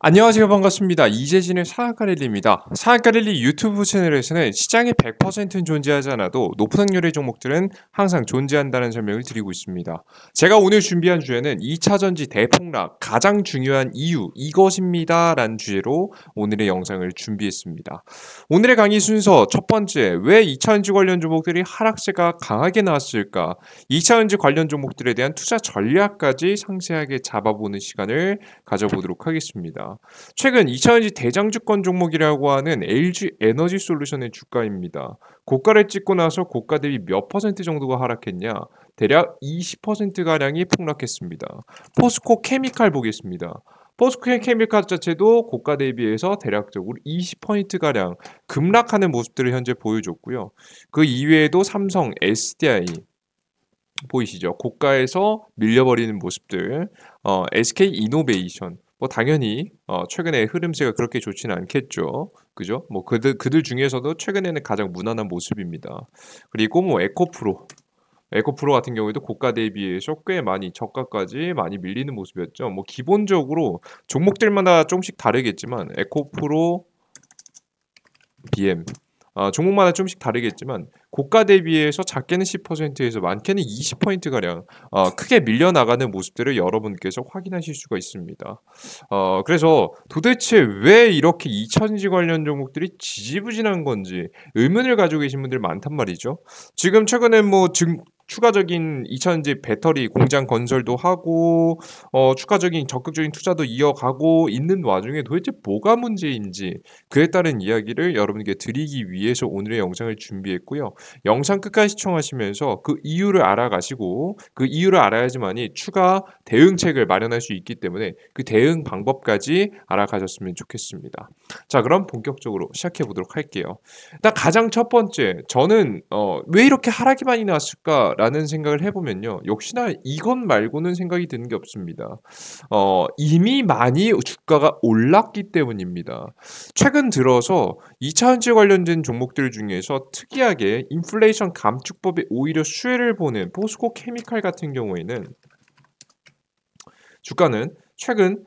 안녕하세요. 반갑습니다. 이재진의 사학가릴리입니다. 사학가릴리 유튜브 채널에서는 시장에 100%는 존재하지 않아도 높은 확률의 종목들은 항상 존재한다는 설명을 드리고 있습니다. 제가 오늘 준비한 주제는 2차전지 대폭락 가장 중요한 이유 이것입니다 라는 주제로 오늘의 영상을 준비했습니다. 오늘의 강의 순서 첫 번째, 왜 2차전지 관련 종목들이 하락세가 강하게 나왔을까? 2차전지 관련 종목들에 대한 투자 전략까지 상세하게 잡아보는 시간을 가져보도록 하겠습니다. 최근 2차전지 대장주권 종목이라고 하는 LG 에너지 솔루션의 주가입니다. 고가를 찍고 나서 고가 대비 몇 퍼센트 정도가 하락했냐? 대략 20%가량이 폭락했습니다. 포스코 케미칼 보겠습니다. 포스코 케미칼 자체도 고가 대비해서 대략적으로 20%가량 급락하는 모습들을 현재 보여줬고요. 그 이외에도 삼성, SDI 보이시죠? 고가에서 밀려버리는 모습들, SK 이노베이션, 뭐 당연히 최근에 흐름세가 그렇게 좋지는 않겠죠. 그죠? 뭐 그들 중에서도 최근에는 가장 무난한 모습입니다. 그리고 뭐 에코프로 같은 경우에도 고가 대비해서 꽤 많이 저가까지 많이 밀리는 모습이었죠. 뭐 기본적으로 종목들마다 조금씩 다르겠지만 에코프로, BM 종목마다 좀씩 다르겠지만 고가 대비해서 작게는 10%에서 많게는 20%가량 크게 밀려나가는 모습들을 여러분께서 확인하실 수가 있습니다. 그래서 도대체 왜 이렇게 2차전지 관련 종목들이 지지부진한 건지 의문을 가지고 계신 분들 많단 말이죠. 지금 최근에 뭐 추가적인 2차전지 배터리 공장 건설도 하고 추가적인 적극적인 투자도 이어가고 있는 와중에 도대체 뭐가 문제인지 그에 따른 이야기를 여러분께 드리기 위해서 오늘의 영상을 준비했고요. 영상 끝까지 시청하시면서 그 이유를 알아가시고 그 이유를 알아야지만이 추가 대응책을 마련할 수 있기 때문에 그 대응 방법까지 알아가셨으면 좋겠습니다. 자, 그럼 본격적으로 시작해 보도록 할게요. 일단 가장 첫 번째, 저는 왜 이렇게 하락이 많이 났을까라는 생각을 해보면요. 역시나 이것 말고는 생각이 드는 게 없습니다. 이미 많이 주가가 올랐기 때문입니다. 최근 들어서 2차전지 관련된 종목들 중에서 특이하게 인플레이션 감축법에 오히려 수혜를 보는 포스코 케미칼 같은 경우에는 주가는 최근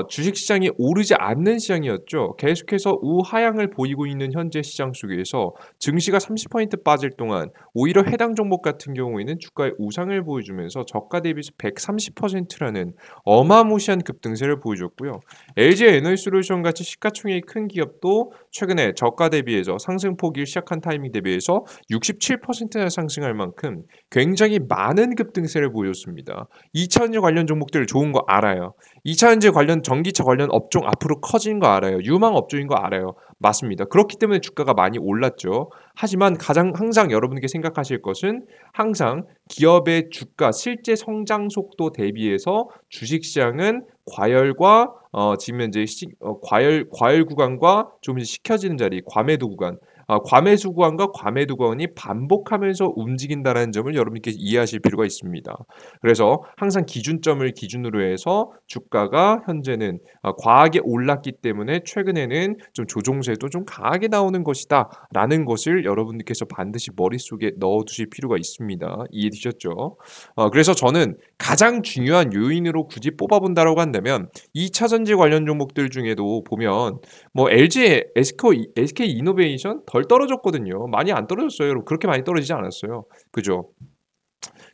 주식시장이 오르지 않는 시장이었죠. 계속해서 우하향을 보이고 있는 현재 시장 속에서 증시가 30% 빠질 동안 오히려 해당 종목 같은 경우에는 주가의 우상을 보여주면서 저가 대비해서 130%라는 어마무시한 급등세를 보여줬고요. LG 에너지솔루션 같이 시가총액이 큰 기업도 최근에 저가 대비해서 상승폭이 시작한 타이밍 대비해서 67%나 상승할 만큼 굉장히 많은 급등세를 보여줬습니다. 2차전지 관련 종목들 좋은 거 알아요. 2차전지 관련 전기차 관련 업종 앞으로 커진 거 알아요. 유망 업종인 거 알아요. 맞습니다. 그렇기 때문에 주가가 많이 올랐죠. 하지만 가장 항상 여러분께 생각하실 것은 항상 기업의 주가 실제 성장 속도 대비해서 주식시장은 과열과 지금 현재 과열 구간과 좀 식혀지는 자리 과매도 구간 과매수 구간과 과매도 구간이 반복하면서 움직인다는 점을 여러분께 이해하실 필요가 있습니다. 그래서 항상 기준점을 기준으로 해서 주가가 현재는 과하게 올랐기 때문에 최근에는 좀 조종세도 좀 강하게 나오는 것이다 라는 것을 여러분들께서 반드시 머릿속에 넣어두실 필요가 있습니다. 이해되셨죠? 그래서 저는 가장 중요한 요인으로 굳이 뽑아본다라고 한다면 2차전지 관련 종목들 중에도 보면 뭐 LG, SK 이노베이션 덜 떨어졌거든요. 많이 안 떨어졌어요. 여러분. 그렇게 많이 떨어지지 않았어요. 그죠?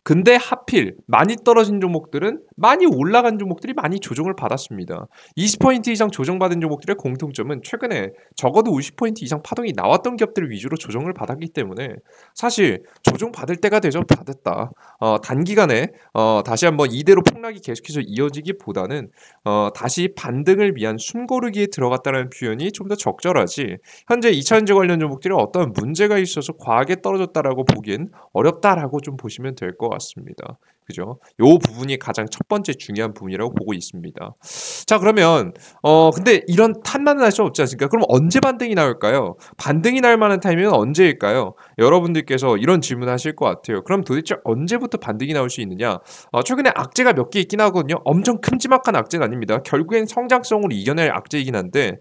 근데 하필 많이 떨어진 종목들은 많이 올라간 종목들이 많이 조정을 받았습니다. 20% 이상 조정받은 종목들의 공통점은 최근에 적어도 50% 이상 파동이 나왔던 기업들 위주로 조정을 받았기 때문에 사실 조정받을 때가 되죠. 받았다. 단기간에 다시 한번 이대로 폭락이 계속해서 이어지기보다는 다시 반등을 위한 숨고르기에 들어갔다는 표현이 좀 더 적절하지 현재 2차전지 관련 종목들이 어떤 문제가 있어서 과하게 떨어졌다라고 보기엔 어렵다라고 좀 보시면 될 것 같습니다. 그죠? 요 부분이 가장 첫 번째 중요한 부분이라고 보고 있습니다. 자, 그러면 근데 이런 탓만 할 수 없지 않습니까? 그럼 언제 반등이 나올까요? 반등이 날 만한 타이밍은 언제일까요? 여러분들께서 이런 질문하실 것 같아요. 그럼 도대체 언제부터 반등이 나올 수 있느냐? 최근에 악재가 몇 개 있긴 하거든요. 엄청 큼지막한 악재는 아닙니다. 결국엔 성장성으로 이겨낼 악재이긴 한데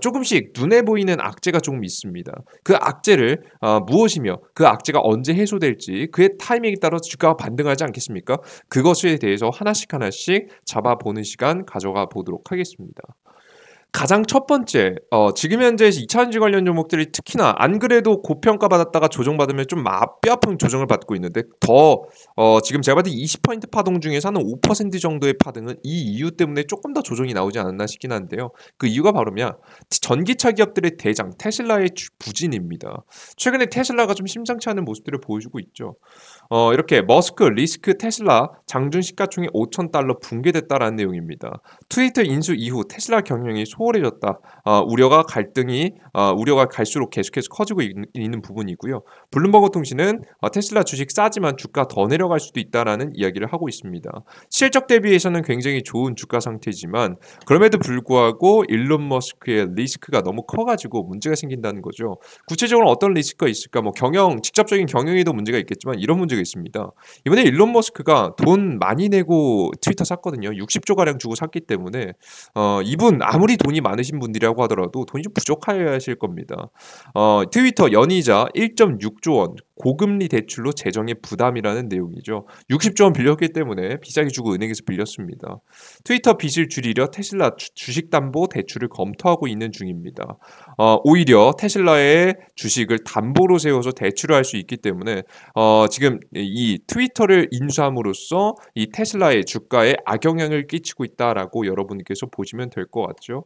조금씩 눈에 보이는 악재가 조금 있습니다. 그 악재를 무엇이며 그 악재가 언제 해소될지 그의 타이밍에 따라서 주가가 반등하지 않겠습니까? 그것에 대해서 하나씩 하나씩 잡아보는 시간 가져가 보도록 하겠습니다. 가장 첫 번째 지금 현재에서 2차 전지 관련 종목들이 특히나 안 그래도 고평가받았다가 조정받으면 좀 뼈아픈 조정을 받고 있는데 더 지금 제가 봤을 때 20% 파동 중에서 한 5% 정도의 파동은 이 이유 때문에 조금 더 조정이 나오지 않았나 싶긴 한데요. 그 이유가 바로 뭐냐? 전기차 기업들의 대장 테슬라의 부진입니다. 최근에 테슬라가 좀 심상치 않은 모습들을 보여주고 있죠. 이렇게 머스크, 리스크, 테슬라 장중 시가총액 5,000달러 붕괴됐다라는 내용입니다. 트위터 인수 이후 테슬라 경영이 소홀해졌다. 우려가 갈수록 계속해서 커지고 있는 부분이고요. 블룸버그 통신은 테슬라 주식 싸지만 주가 더 내려갈 수도 있다라는 이야기를 하고 있습니다. 실적 대비해서는 굉장히 좋은 주가 상태지만 그럼에도 불구하고 일론 머스크의 리스크가 너무 커가지고 문제가 생긴다는 거죠. 구체적으로 어떤 리스크가 있을까? 뭐 직접적인 경영에도 문제가 있겠지만 이런 문제가 있습니다. 이번에 일론 머스크가 돈 많이 내고 트위터 샀거든요. 60조 가량 주고 샀기 때문에 이분 아무리 돈이 많으신 분들이라고 하더라도 돈이 좀 부족하실 겁니다. 트위터 연이자 1.6조 원 고금리 대출로 재정의 부담이라는 내용이죠. 60조 원 빌렸기 때문에 비싸게 주고 은행에서 빌렸습니다. 트위터 빚을 줄이려 테슬라 주식담보 대출을 검토하고 있는 중입니다. 오히려 테슬라의 주식을 담보로 세워서 대출을 할 수 있기 때문에 지금 이 트위터를 인수함으로써 이 테슬라의 주가에 악영향을 끼치고 있다라고 여러분께서 보시면 될 것 같죠.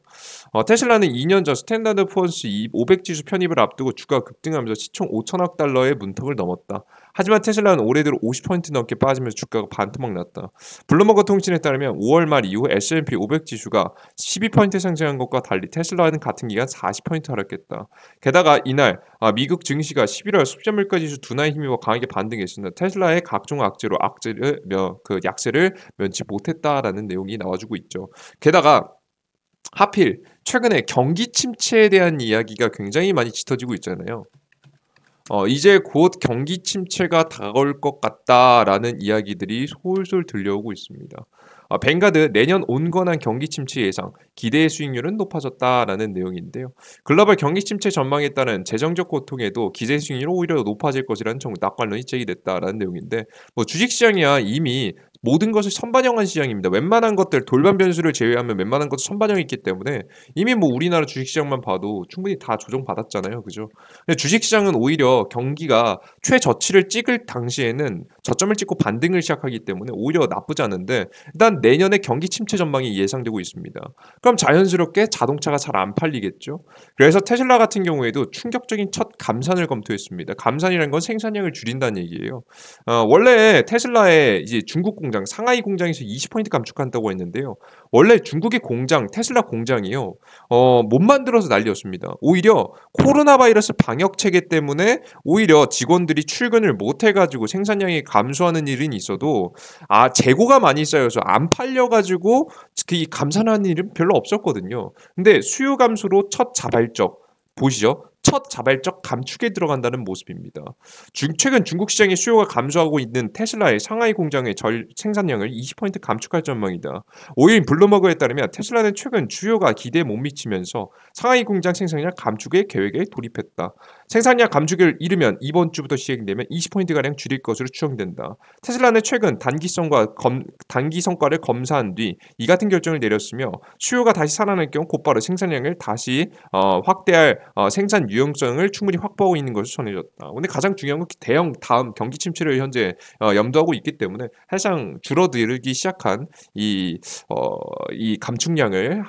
테슬라는 2년 전 스탠다드 푸어스 500 지수 편입을 앞두고 주가가 급등하면서 시총 5천억 달러의 문턱을 넘었다. 하지만 테슬라는 올해 들어 50% 넘게 빠지면서 주가가 반토막 났다. 블룸버그 통신에 따르면 5월 말 이후 S&P 500 지수가 12% 상승한 것과 달리 테슬라는 같은 기간 40% 하락했다. 게다가 이날 미국 증시가 11월 소비자 물가 지수 둔화에 힘입어 강하게 반등했습니다. 테슬라의 각종 약세를 면치 못했다라는 내용이 나와주고 있죠. 게다가 하필 최근에 경기 침체에 대한 이야기가 굉장히 많이 짙어지고 있잖아요. 이제 곧 경기 침체가 다가올 것 같다라는 이야기들이 솔솔 들려오고 있습니다. 뱅가드 내년 온건한 경기 침체 예상, 기대의 수익률은 높아졌다라는 내용인데요. 글로벌 경기 침체 전망에 따른 재정적 고통에도 기대 수익률이 오히려 높아질 것이라는 낙관론이 제기됐다라는 내용인데 뭐 주식시장이야 이미 모든 것을 선반영한 시장입니다. 웬만한 것들 돌발 변수를 제외하면 웬만한 것도 선반영이 있기 때문에 이미 뭐 우리나라 주식시장만 봐도 충분히 다 조정받았잖아요. 그죠? 근데 주식시장은 오히려 경기가 최저치를 찍을 당시에는 저점을 찍고 반등을 시작하기 때문에 오히려 나쁘지 않은데 일단 내년에 경기 침체 전망이 예상되고 있습니다. 그럼 자연스럽게 자동차가 잘 안 팔리겠죠. 그래서 테슬라 같은 경우에도 충격적인 첫 감산을 검토했습니다. 감산이라는 건 생산량을 줄인다는 얘기예요. 원래 테슬라의 이제 중국 공장, 상하이 공장에서 20% 감축한다고 했는데요. 원래 중국의 공장, 테슬라 공장이요. 못 만들어서 난리였습니다. 오히려 코로나 바이러스 방역 체계 때문에 오히려 직원들이 출근을 못 해가지고 생산량이 감소하는 일은 있어도 재고가 많이 쌓여서 안 팔려가지고 그 감산하는 일은 별로 없었거든요. 근데 수요 감소로 첫 자발적 보시죠. 첫 자발적 감축에 들어간다는 모습입니다. 최근 중국 시장의 수요가 감소하고 있는 테슬라의 상하이 공장의 생산량을 20% 감축할 전망이다. 오일 블룸버그에 따르면 테슬라는 최근 수요가 기대에 못 미치면서 상하이 공장 생산량 감축의 계획에 돌입했다. 생산량 감축을 이르면 이번 주부터 시행되면 20%가량 줄일 것으로 추정된다. 테슬라는 최근 단기 성과를 검사한 뒤 이 같은 결정을 내렸으며 수요가 다시 살아날 경우 곧바로 생산량을 다시 확대할 생산 유용성을 충분히 확보하고 있는 것을 전해졌다. 근데 가장 중요한 건 다음 경기 침체를 현재 염두하고 있기 때문에 사실상 줄어들기 시작한 이 감축량을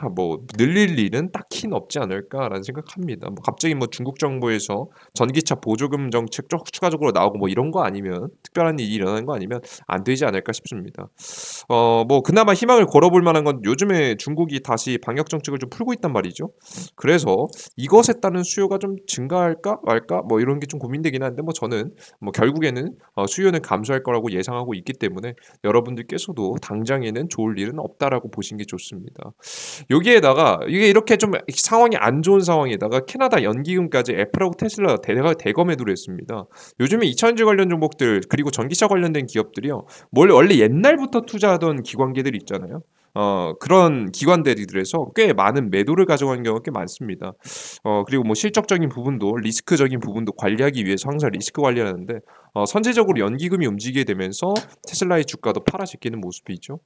늘릴 일은 딱히 없지 않을까라는 생각합니다. 갑자기 중국 정부에서 전기차 보조금 정책 추가적으로 나오고 이런 거 아니면 특별한 일이 일어나는 거 아니면 안 되지 않을까 싶습니다. 그나마 희망을 걸어볼 만한 건 요즘에 중국이 다시 방역 정책을 좀 풀고 있단 말이죠. 그래서 이것에 따른 수요가 좀 증가할까 말까 이런 게 좀 고민되긴 한데 저는 결국에는 수요는 감소할 거라고 예상하고 있기 때문에 여러분들께서도 당장에는 좋을 일은 없다라고 보시는 게 좋습니다. 여기에다가 이게 이렇게 좀 상황이 안 좋은 상황에다가 캐나다 연기금까지 애플하고 테슬라 대거 매도를 했습니다. 요즘에 2차전지 관련 종목들 그리고 전기차 관련된 기업들이요. 원래 옛날부터 투자하던 기관계들이 있잖아요. 그런 기관들에서 꽤 많은 매도를 가져가는 경우가 꽤 많습니다. 그리고 실적적인 부분도 리스크적인 부분도 관리하기 위해서 항상 리스크 관리하는데 선제적으로 연기금이 움직이게 되면서 테슬라의 주가도 팔아제끼는 모습이죠.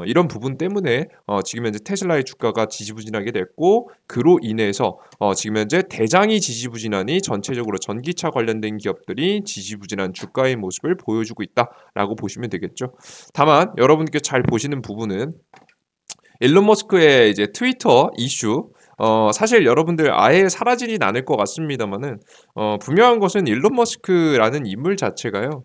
이런 부분 때문에 지금 현재 테슬라의 주가가 지지부진하게 됐고 그로 인해서 지금 현재 대장이 지지부진하니 전체적으로 전기차 관련된 기업들이 지지부진한 주가의 모습을 보여주고 있다라고 보시면 되겠죠. 다만 여러분께 잘 보시는 부분은 일론 머스크의 이제 트위터 이슈 사실 여러분들 아예 사라지진 않을 것 같습니다만은 분명한 것은 일론 머스크라는 인물 자체가요.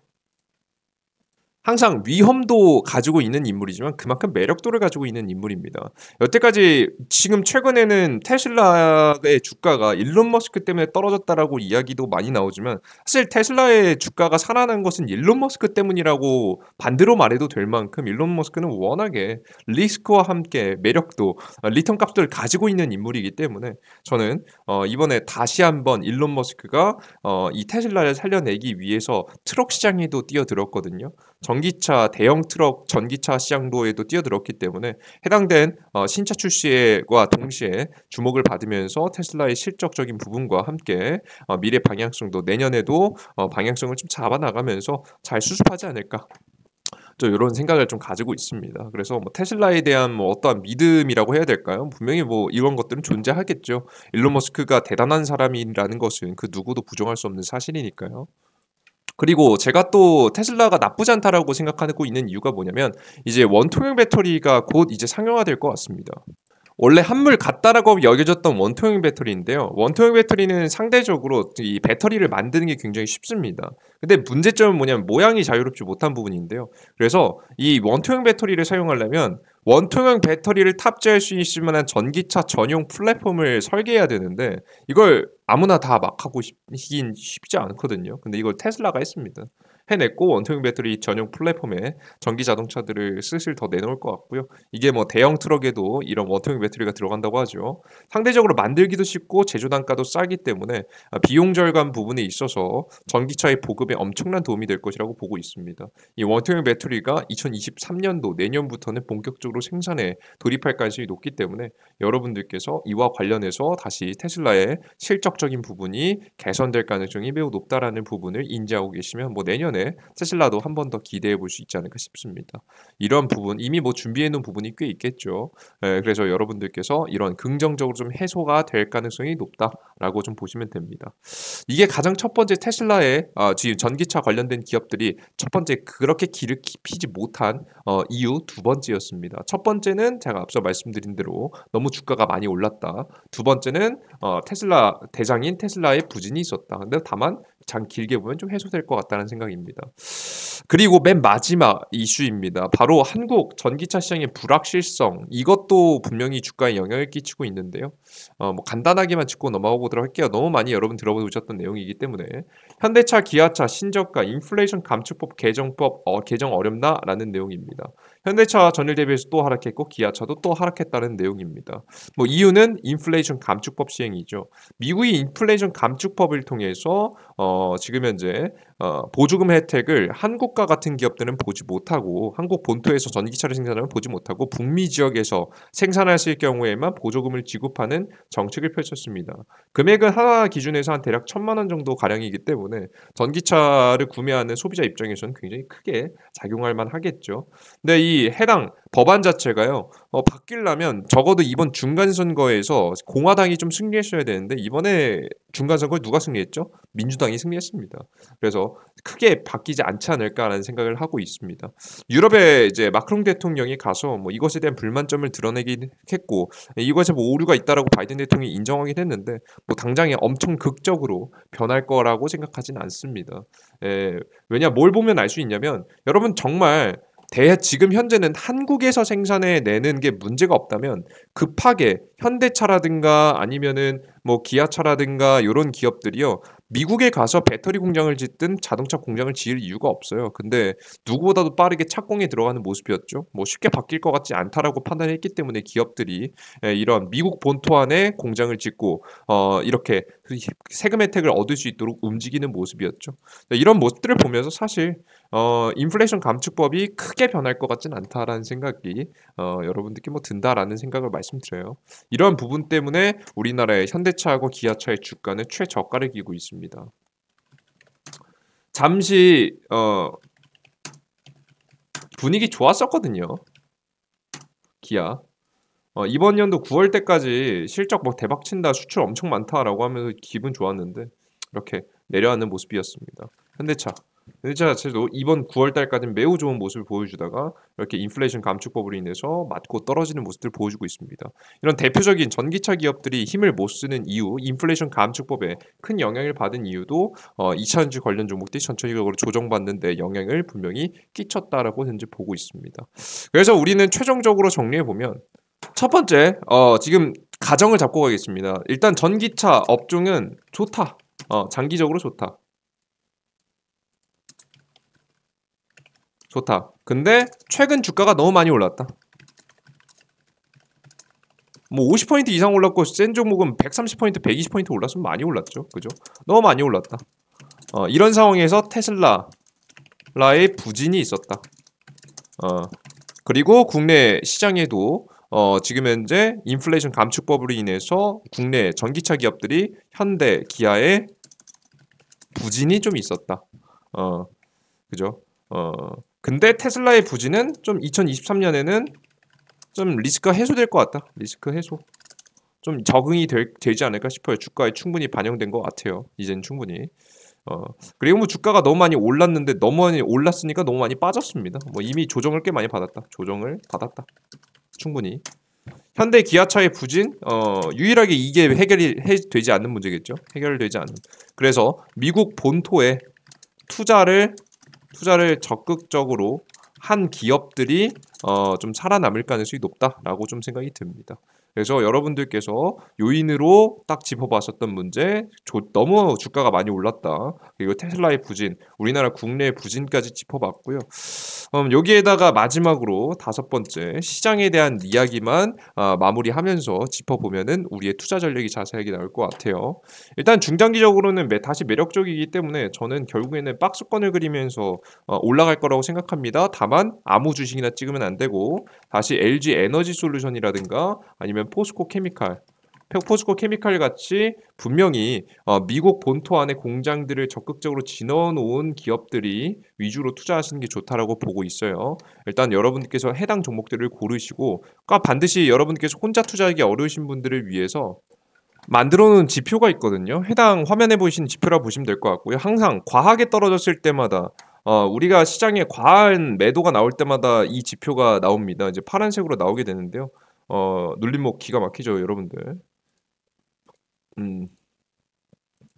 항상 위험도 가지고 있는 인물이지만 그만큼 매력도를 가지고 있는 인물입니다. 여태까지 지금 최근에는 테슬라의 주가가 일론 머스크 때문에 떨어졌다라고 이야기도 많이 나오지만 사실 테슬라의 주가가 살아난 것은 일론 머스크 때문이라고 반대로 말해도 될 만큼 일론 머스크는 워낙에 리스크와 함께 매력도 리턴 값들을 가지고 있는 인물이기 때문에 저는 이번에 다시 한번 일론 머스크가 이 테슬라를 살려내기 위해서 트럭 시장에도 뛰어들었거든요. 전기차 대형 트럭 전기차 시장도에도 뛰어들었기 때문에 해당된 신차 출시와 동시에 주목을 받으면서 테슬라의 실적적인 부분과 함께 미래 방향성도 내년에도 방향성을 좀 잡아나가면서 잘 수습하지 않을까. 저 이런 생각을 좀 가지고 있습니다. 그래서 뭐 테슬라에 대한 뭐 어떠한 믿음이라고 해야 될까요? 분명히 뭐 이런 것들은 존재하겠죠. 일론 머스크가 대단한 사람이라는 것은 그 누구도 부정할 수 없는 사실이니까요. 그리고 제가 또 테슬라가 나쁘지 않다라고 생각하고 있는 이유가 뭐냐면 이제 원통형 배터리가 곧 이제 상용화될 것 같습니다. 원래 한물 같다라고 여겨졌던 원통형 배터리인데요. 원통형 배터리는 상대적으로 이 배터리를 만드는 게 굉장히 쉽습니다. 근데 문제점은 뭐냐면 모양이 자유롭지 못한 부분인데요. 그래서 이 원통형 배터리를 사용하려면 원통형 배터리를 탑재할 수 있을 만한 전기차 전용 플랫폼을 설계해야 되는데 이걸 아무나 다 막 하고 싶긴 쉽지 않거든요. 근데 이걸 테슬라가 했습니다. 해냈고 원통형 배터리 전용 플랫폼에 전기 자동차들을 슬슬 더 내놓을 것 같고요. 이게 뭐 대형 트럭에도 이런 원통형 배터리가 들어간다고 하죠. 상대적으로 만들기도 쉽고 제조 단가도 싸기 때문에 비용 절감 부분에 있어서 전기차의 보급에 엄청난 도움이 될 것이라고 보고 있습니다. 이 원통형 배터리가 2023년도 내년부터는 본격적으로 생산에 돌입할 가능성이 높기 때문에 여러분들께서 이와 관련해서 다시 테슬라의 실적적인 부분이 개선될 가능성이 매우 높다라는 부분을 인지하고 계시면 뭐 내년에 테슬라도 한 번 더 기대해 볼 수 있지 않을까 싶습니다. 이런 부분 이미 뭐 준비해 놓은 부분이 꽤 있겠죠. 그래서 여러분들께서 이런 긍정적으로 좀 해소가 될 가능성이 높다라고 좀 보시면 됩니다. 이게 가장 첫 번째 테슬라의 지금 전기차 관련된 기업들이 첫 번째 그렇게 길을 깊이지 못한 이유 두 번째였습니다. 첫 번째는 제가 앞서 말씀드린 대로 너무 주가가 많이 올랐다. 두 번째는 테슬라 대장인 테슬라의 부진이 있었다. 근데 다만 장 길게 보면 좀 해소될 것 같다는 생각입니다. 그리고 맨 마지막 이슈입니다. 바로 한국 전기차 시장의 불확실성. 이것도 분명히 주가에 영향을 끼치고 있는데요. 뭐 간단하게만 짚고 넘어가 보도록 할게요. 너무 많이 여러분 들어보셨던 내용이기 때문에 현대차, 기아차 신저가 인플레이션 감축법 개정법 개정 어렵나라는 내용입니다. 현대차 전일 대비해서 또 하락했고 기아차도 또 하락했다는 내용입니다. 뭐 이유는 인플레이션 감축법 시행이죠. 미국이 인플레이션 감축법을 통해서 지금 현재 보조금 혜택을 한국과 같은 기업들은 보지 못하고 한국 본토에서 전기차를 생산하면 보지 못하고 북미 지역에서 생산했을 경우에만 보조금을 지급하는 정책을 펼쳤습니다. 금액은 하나 기준에서 한 대략 1,000만 원 정도 가량이기 때문에 전기차를 구매하는 소비자 입장에서는 굉장히 크게 작용할 만하겠죠. 근데 이 해당 법안 자체가요. 바뀌려면 적어도 이번 중간 선거에서 공화당이 좀 승리했어야 되는데 이번에 중간 선거에 누가 승리했죠? 민주당이 승리했습니다. 그래서 크게 바뀌지 않지 않을까라는 생각을 하고 있습니다. 유럽에 이제 마크롱 대통령이 가서 뭐 이것에 대한 불만점을 드러내긴 했고 이것에 뭐 오류가 있다라고 바이든 대통령이 인정하긴 했는데 뭐 당장에 엄청 극적으로 변할 거라고 생각하진 않습니다. 왜냐 뭘 보면 알 수 있냐면 여러분 정말 지금 현재는 한국에서 생산해 내는 게 문제가 없다면 급하게 현대차라든가 아니면은 뭐 기아차라든가 이런 기업들이요. 미국에 가서 배터리 공장을 짓든 자동차 공장을 지을 이유가 없어요. 근데 누구보다도 빠르게 착공에 들어가는 모습이었죠. 뭐 쉽게 바뀔 것 같지 않다라고 판단했기 때문에 기업들이 이런 미국 본토 안에 공장을 짓고 이렇게 세금 혜택을 얻을 수 있도록 움직이는 모습이었죠. 이런 모습들을 보면서 사실 인플레이션 감축법이 크게 변할 것 같진 않다라는 생각이 여러분들께 뭐 든다라는 생각을 말씀드려요. 이러한 부분 때문에 우리나라의 현대차하고 기아차의 주가는 최저가를 기고 있습니다. 잠시 분위기 좋았었거든요. 기아. 이번 연도 9월 때까지 실적 뭐 대박 친다, 수출 엄청 많다라고 하면서 기분 좋았는데 이렇게 내려앉는 모습이었습니다. 현대차. 현대차 자체도 이번 9월 달까지는 매우 좋은 모습을 보여주다가 이렇게 인플레이션 감축법으로 인해서 맞고 떨어지는 모습들을 보여주고 있습니다. 이런 대표적인 전기차 기업들이 힘을 못 쓰는 이유, 인플레이션 감축법에 큰 영향을 받은 이유도 2차전지 관련 종목들이 전체적으로 조정받는 데 영향을 분명히 끼쳤다라고 현재 보고 있습니다. 그래서 우리는 최종적으로 정리해 보면 첫 번째, 지금 가정을 잡고 가겠습니다. 일단 전기차 업종은 좋다. 장기적으로 좋다. 좋다. 근데 최근 주가가 너무 많이 올랐다. 뭐 50포인트 이상 올랐고 센 종목은 130포인트, 120포인트 올랐으면 많이 올랐죠. 그죠? 너무 많이 올랐다. 이런 상황에서 테슬라의 부진이 있었다. 그리고 국내 시장에도 지금 현재 인플레이션 감축법으로 인해서 국내 전기차 기업들이 현대, 기아의 부진이 좀 있었다. 그죠? 근데 테슬라의 부진은 좀 2023년에는 좀 리스크가 해소될 것 같다. 리스크 해소. 좀 적응이 되지 않을까 싶어요. 주가에 충분히 반영된 것 같아요. 이제는 충분히. 그리고 뭐 주가가 너무 많이 올랐는데 너무 많이 올랐으니까 너무 많이 빠졌습니다. 뭐 이미 조정을 꽤 많이 받았다. 조정을 받았다. 충분히. 현대 기아차의 부진 유일하게 이게 해결이 되지 않는 문제겠죠. 해결되지 않는. 그래서 미국 본토에 투자를 적극적으로 한 기업들이 좀 살아남을 가능성이 높다라고 좀 생각이 듭니다. 그래서 여러분들께서 요인으로 딱 짚어봤었던 문제, 너무 주가가 많이 올랐다. 그리고 테슬라의 부진, 우리나라 국내의 부진까지 짚어봤고요. 여기에다가 마지막으로 다섯 번째 시장에 대한 이야기만 마무리하면서 짚어보면은 우리의 투자 전략이 자세하게 나올 것 같아요. 일단 중장기적으로는 다시 매력적이기 때문에 저는 결국에는 박스권을 그리면서 올라갈 거라고 생각합니다. 다만 아무 주식이나 찍으면 안 되고 다시 LG 에너지 솔루션이라든가 아니면 포스코 케미칼 같이 분명히 미국 본토 안에 공장들을 적극적으로 지어놓은 기업들이 위주로 투자하시는 게 좋다라고 보고 있어요. 일단 여러분께서 해당 종목들을 고르시고 반드시 여러분께서 혼자 투자하기 어려우신 분들을 위해서 만들어 놓은 지표가 있거든요. 해당 화면에 보이시는 지표라 보시면 될 것 같고요. 항상 과하게 떨어졌을 때마다 우리가 시장에 과한 매도가 나올 때마다 이 지표가 나옵니다. 이제 파란색으로 나오게 되는데요. 눌림목 기가 막히죠, 여러분들.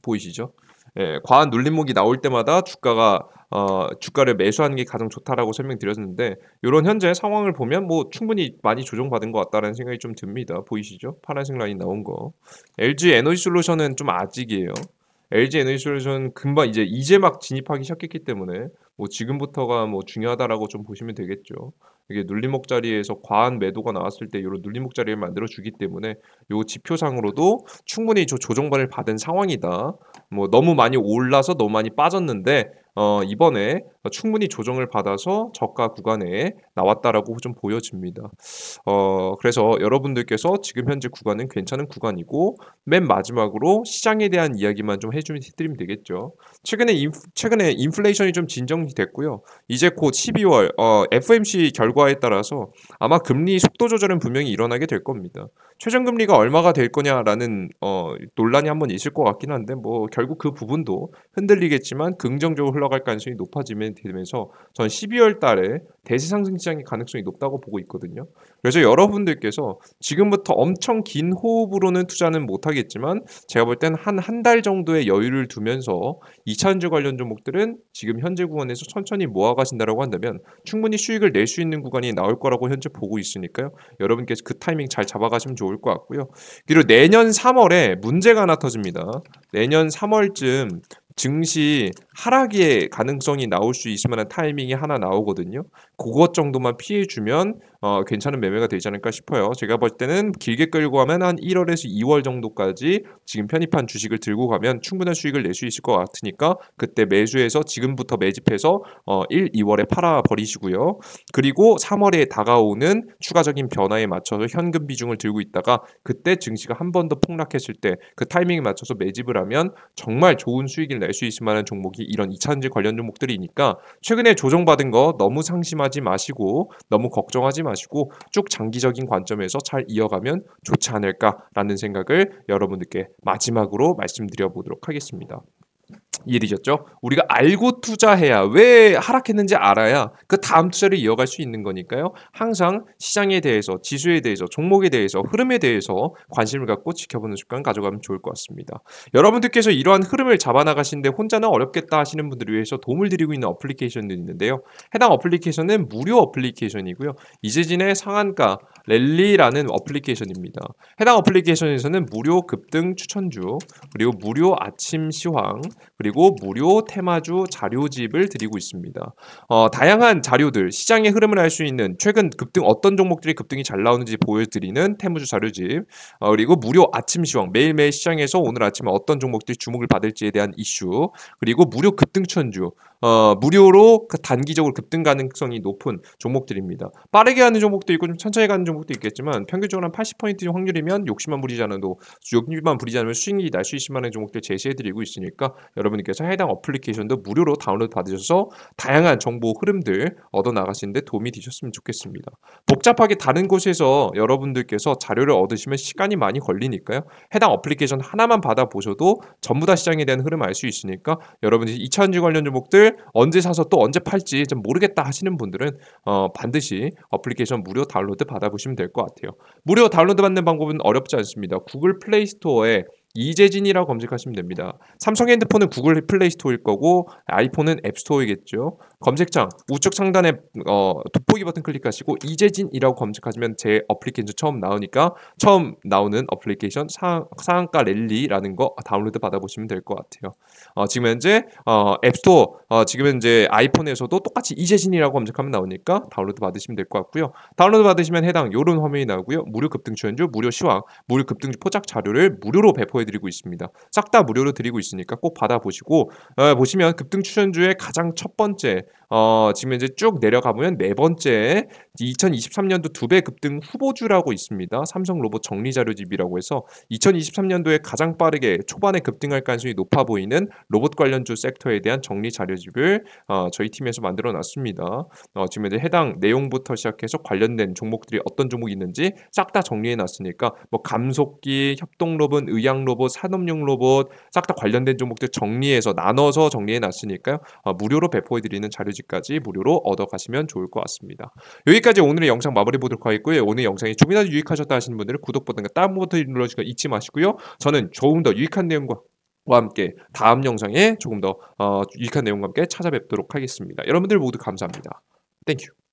보이시죠? 예, 과한 눌림목이 나올 때마다 주가를 매수하는 게 가장 좋다라고 설명드렸는데 이런 현재 상황을 보면 뭐 충분히 많이 조정받은 것 같다는 생각이 좀 듭니다. 보이시죠? 파란색 라인 나온 거. LG 에너지 솔루션은 좀 아직이에요. LG 에너지 솔루션 금방 이제 막 진입하기 시작했기 때문에 뭐 지금부터가 뭐 중요하다라고 좀 보시면 되겠죠. 이게 눌림목 자리에서 과한 매도가 나왔을 때 이런 눌림목 자리를 만들어 주기 때문에 요 지표상으로도 충분히 조정반을 받은 상황이다. 뭐 너무 많이 올라서 너무 많이 빠졌는데 이번에 충분히 조정을 받아서 저가 구간에 나왔다라고 좀 보여집니다. 그래서 여러분들께서 지금 현재 구간은 괜찮은 구간이고 맨 마지막으로 시장에 대한 이야기만 좀 해드리면 되겠죠. 최근에 인플레이션이 좀 진정이 됐고요. 이제 곧 12월 FOMC 결과에 따라서 아마 금리 속도 조절은 분명히 일어나게 될 겁니다. 최저금리가 얼마가 될 거냐라는 논란이 한번 있을 것 같긴 한데 뭐 결국 그 부분도 흔들리겠지만 긍정적으로 흘러갈 가능성이 높아지면 되면서 전 12월 달에 대세 상승 시장의 가능성이 높다고 보고 있거든요. 그래서 여러분들께서 지금부터 엄청 긴 호흡으로는 투자는 못하겠지만 제가 볼 때는 한 달 정도의 여유를 두면서 2차전지 관련 종목들은 지금 현재 구간에서 천천히 모아가신다라고 한다면 충분히 수익을 낼 수 있는 구간이 나올 거라고 현재 보고 있으니까요. 여러분께서 그 타이밍 잘 잡아가시면 좋을 것 같고요. 그리고 내년 3월에 문제가 하나 터집니다. 내년 3월쯤 증시 하락의 가능성이 나올 수 있을 만한 타이밍이 하나 나오거든요. 고것 정도만 피해 주면 괜찮은 매매가 되지 않을까 싶어요. 제가 볼 때는 길게 끌고 가면 한 1 월에서 2월 정도까지 지금 편입한 주식을 들고 가면 충분한 수익을 낼 수 있을 것 같으니까 그때 매수해서 지금부터 매집해서 1, 2 월에 팔아 버리시고요. 그리고 3 월에 다가오는 추가적인 변화에 맞춰서 현금 비중을 들고 있다가 그때 증시가 한 번 더 폭락했을 때 그 타이밍에 맞춰서 매집을 하면 정말 좋은 수익을 낼 수 있을 만한 종목이 이런 2차전지 관련 종목들이니까 최근에 조정받은 거 너무 상심하지 마시고 너무 걱정하지 마시고 쭉 장기적인 관점에서 잘 이어가면 좋지 않을까라는 생각을 여러분들께 마지막으로 말씀드려 보도록 하겠습니다. 이해되셨죠? 우리가 알고 투자해야 왜 하락했는지 알아야 그 다음 투자를 이어갈 수 있는 거니까요. 항상 시장에 대해서, 지수에 대해서, 종목에 대해서, 흐름에 대해서 관심을 갖고 지켜보는 습관 가져가면 좋을 것 같습니다. 여러분들께서 이러한 흐름을 잡아나가시는데 혼자는 어렵겠다 하시는 분들을 위해서 도움을 드리고 있는 어플리케이션들이 있는데요. 해당 어플리케이션은 무료 어플리케이션이고요. 이재진의 상한가 랠리라는 어플리케이션입니다. 해당 어플리케이션에서는 무료 급등 추천주, 그리고 무료 아침 시황, 그리고 무료 테마주 자료집을 드리고 있습니다. 다양한 자료들, 시장의 흐름을 알 수 있는 최근 급등 어떤 종목들이 급등이 잘 나오는지 보여드리는 테마주 자료집, 그리고 무료 아침 시황, 매일매일 시장에서 오늘 아침에 어떤 종목들이 주목을 받을지에 대한 이슈, 그리고 무료 급등 추천주, 무료로 단기적으로 급등 가능성이 높은 종목들입니다. 빠르게 가는 종목도 있고 좀 천천히 가는 종목도 있겠지만 평균적으로 한 80% 확률이면 욕심만 부리지 않아도 욕심만 부리지 않으면 수익이 날 수 있을 만한 종목들 제시해드리고 있으니까 여러분께서 해당 어플리케이션도 무료로 다운로드 받으셔서 다양한 정보 흐름들 얻어 나가시는데 도움이 되셨으면 좋겠습니다. 복잡하게 다른 곳에서 여러분들께서 자료를 얻으시면 시간이 많이 걸리니까요. 해당 어플리케이션 하나만 받아보셔도 전부 다 시장에 대한 흐름 알 수 있으니까 여러분들이 2차전지 관련 종목들 언제 사서 또 언제 팔지 좀 모르겠다 하시는 분들은 반드시 어플리케이션 무료 다운로드 받아보시면 될 것 같아요. 무료 다운로드 받는 방법은 어렵지 않습니다. 구글 플레이 스토어에 이재진이라고 검색하시면 됩니다. 삼성 핸드폰은 구글 플레이 스토어일 거고 아이폰은 앱 스토어이겠죠. 검색창 우측 상단에 돋보기 버튼 클릭하시고 이재진이라고 검색하시면 제 어플리케이션 처음 나오니까 처음 나오는 어플리케이션 상한가 랠리라는 거 다운로드 받아보시면 될 것 같아요. 지금 현재 앱스토어 지금 현재 아이폰에서도 똑같이 이재진이라고 검색하면 나오니까 다운로드 받으시면 될 것 같고요. 다운로드 받으시면 해당 요런 화면이 나오고요. 무료 급등 추천주, 무료 시황, 무료 급등주 포착 자료를 무료로 배포해드리고 있습니다. 싹 다 무료로 드리고 있으니까 꼭 받아보시고 보시면 급등 추천주의 가장 첫 번째 지금 이제 쭉 내려가보면 네 번째 2023년도 2배 급등 후보주라고 있습니다. 삼성 로봇 정리 자료집이라고 해서 2023년도에 가장 빠르게 초반에 급등할 가능성이 높아 보이는 로봇 관련주 섹터에 대한 정리 자료집을 저희 팀에서 만들어 놨습니다. 지금 이제 해당 내용부터 시작해서 관련된 종목들이 어떤 종목이 있는지 싹 다 정리해 놨으니까 뭐 감속기, 협동 로봇, 의약 로봇, 산업용 로봇 싹 다 관련된 종목들 정리해서 나눠서 정리해 놨으니까요. 무료로 배포해 드리는 자료집까지 무료로 얻어 가시면 좋을 것 같습니다. 여기까지 오늘의 영상 마무리 보도록 하겠고요. 오늘 영상이 조금이라도 유익하셨다 하시는 분들은 구독 버튼과 다운 버튼 눌러주시고 잊지 마시고요. 저는 조금 더 유익한 내용과 함께 다음 영상에 조금 더 유익한 내용과 함께 찾아뵙도록 하겠습니다. 여러분들 모두 감사합니다. 땡큐.